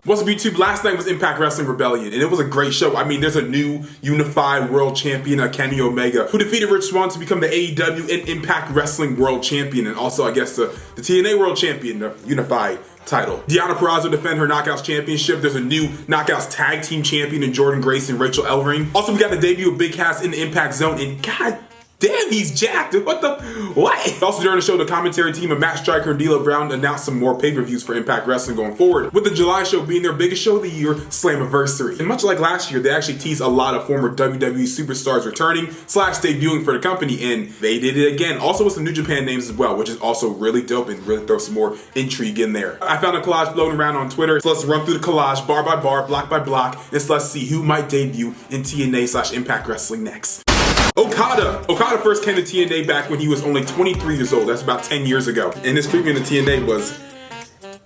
What's up, YouTube? Last night was Impact Wrestling Rebellion, and it was a great show. I mean, there's a new unified world champion, Kenny Omega, who defeated Rich Swann to become the AEW and Impact Wrestling World Champion, and also, I guess, the TNA World Champion, the unified title. Deonna Purrazzo defend her Knockouts Championship. There's a new Knockouts Tag Team Champion in Jordan Grace and Rachel Ellering. Also, we got the debut of Big Cass in the Impact Zone, and God damn, he's jacked. What? Also during the show, the commentary team of Matt Striker and D'Lo Brown announced some more pay-per-views for Impact Wrestling going forward, with the July show being their biggest show of the year, Slammiversary. And much like last year, they actually teased a lot of former WWE superstars returning / debuting for the company, and they did it again. Also with some New Japan names as well, which is also really dope and really throw some more intrigue in there. I found a collage floating around on Twitter, so let's run through the collage bar by bar, block by block, and let's see who might debut in TNA / Impact Wrestling next. Okada first came to TNA back when he was only 23 years old. That's about 10 years ago. And his treatment in TNA was,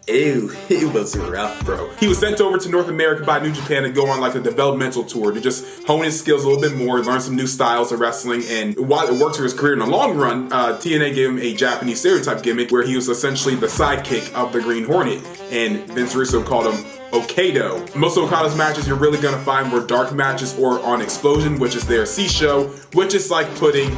it was rough, bro. He was sent over to North America by New Japan to go on like a developmental tour to just hone his skills a little bit more, learn some new styles of wrestling, and while it worked for his career in the long run, TNA gave him a Japanese stereotype gimmick where he was essentially the sidekick of the Green Hornet, and Vince Russo called him Okada. Most of Okada's matches you're really gonna find were dark matches or on Explosion, which is their C show, which is like putting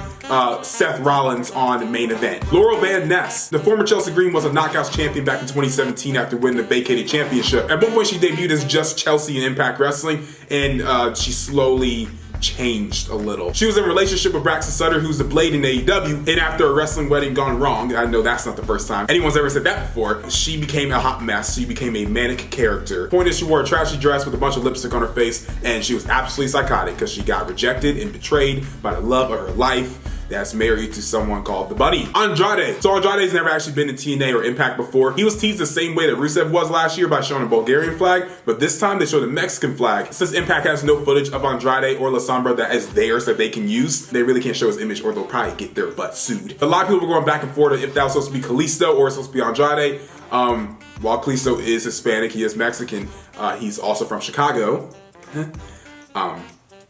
Seth Rollins on main event. Laurel Van Ness, the former Chelsea Green, was a Knockouts champion back in 2017 after winning the vacated championship. At one point she debuted as just Chelsea in Impact Wrestling, and she slowly changed a little. She was in a relationship with Braxton Sutter, who's the Blade in AEW, and after a wrestling wedding gone wrong, I know that's not the first time anyone's ever said that before, she became a hot mess. She became a manic character. Point is, she wore a trashy dress with a bunch of lipstick on her face, and she was absolutely psychotic because she got rejected and betrayed by the love of her life that's married to someone called the Bunny. Andrade. So Andrade's never actually been in TNA or Impact before. He was teased the same way that Rusev was last year by showing a Bulgarian flag, but this time they showed a Mexican flag. Since Impact has no footage of Andrade or La Sombra that is theirs that they can use, they really can't show his image or they'll probably get their butt sued. A lot of people were going back and forth if that was supposed to be Kalisto or it's supposed to be Andrade. While Kalisto is Hispanic, he is Mexican. He's also from Chicago.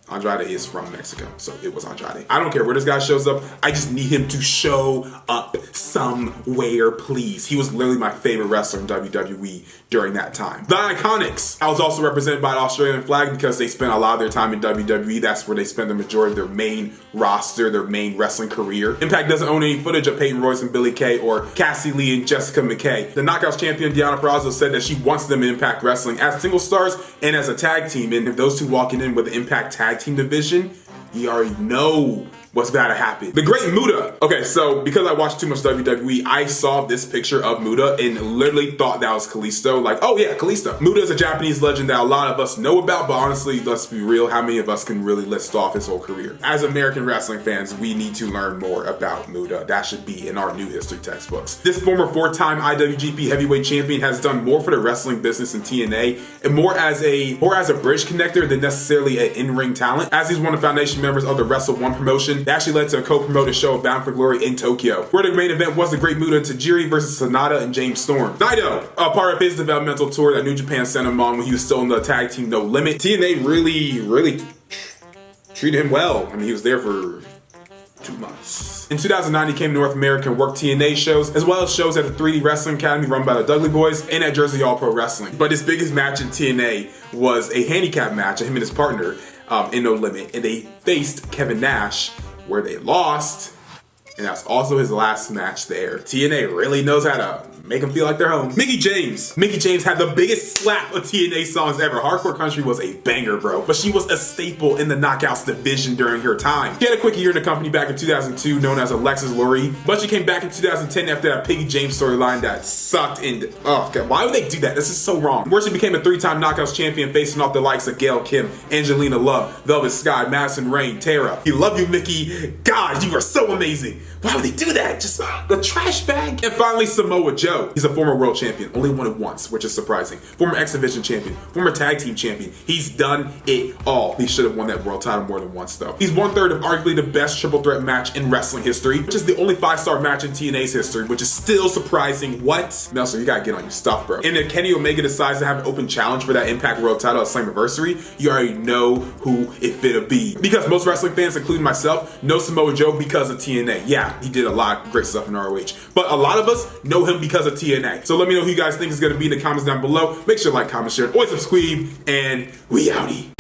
Andrade is from Mexico, so it was Andrade. I don't care where this guy shows up. I just need him to show up somewhere, please. He was literally my favorite wrestler in WWE during that time. The Iconics. I was also represented by the Australian flag because they spent a lot of their time in WWE. That's where they spend the majority of their main roster, their main wrestling career. Impact doesn't own any footage of Peyton Royce and Billie Kay or Cassie Lee and Jessica McKay. The Knockouts champion Deonna Purrazzo said that she wants them in Impact Wrestling as single stars and as a tag team. And if those two walking in with the Impact Tag Team division, you already know what's about to happen. The Great Muta. Okay, so because I watched too much WWE, I saw this picture of Muta and literally thought that was Kalisto. Like, oh yeah, Kalisto. Muta is a Japanese legend that a lot of us know about, but honestly, let's be real, how many of us can really list off his whole career? As American wrestling fans, we need to learn more about Muta. That should be in our new history textbooks. This former 4-time IWGP heavyweight champion has done more for the wrestling business in TNA and more as a bridge connector than necessarily an in-ring talent. As he's one of the foundation members of the Wrestle One promotion, that actually led to a co-promoted show of Bound for Glory in Tokyo, where the main event was the Great Muta and Tajiri versus Sonata and James Storm. Naito, a part of his developmental tour that New Japan sent him on when he was still in the tag team No Limit. TNA really treated him well. I mean, he was there for 2 months. In 2009, he came to North America and worked TNA shows, as well as shows at the 3D Wrestling Academy run by the Dudley Boys and at Jersey All Pro Wrestling. But his biggest match in TNA was a handicap match of him and his partner in No Limit, and they faced Kevin Nash, where they lost, and that's also his last match there. TNA really knows how to make them feel like they're home. Mickie James had the biggest slap of TNA songs ever. Hardcore Country was a banger, bro, but she was a staple in the Knockouts division during her time. She had a quick year in the company back in 2002, known as Alexis Lurie, but she came back in 2010 after that Piggy James storyline that sucked, and oh god, why would they do that? This is so wrong. Where she became a 3-time Knockouts champion, facing off the likes of Gail Kim, Angelina Love, Velvet Sky, Madison Rayne, Tara. We love you, Mickie. God, you are so amazing. Why would they do that? Just the trash bag. And finally, Samoa Joe. He's a former world champion, only won it once, which is surprising. Former X Division champion, former tag team champion. He's done it all. He should have won that world title more than once, though. He's 1/3 of arguably the best triple threat match in wrestling history, which is the only 5-star match in TNA's history, which is still surprising. What? Meltzer, you gotta get on your stuff, bro. And if Kenny Omega decides to have an open challenge for that Impact World title at Slammiversary, you already know who it fit'll be. Because most wrestling fans, including myself, know Samoa Joe because of TNA. Yeah, he did a lot of great stuff in ROH. But a lot of us know him because because of TNA. So let me know who you guys think is going to be in the comments down below. Make sure to like, comment, share, and always subscribe, and we outie.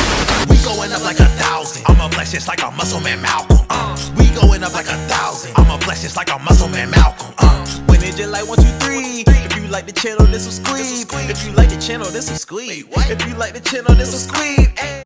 We going up like 1,000. I'ma flex just like a muscle man Malcolm. We going up like 1,000. I'ma flex just like a muscle man Malcolm. When it just like 1, 2, 3. If you like the channel, this subscribe. If you like the channel, this subscribe. If you like the channel, this subscribe.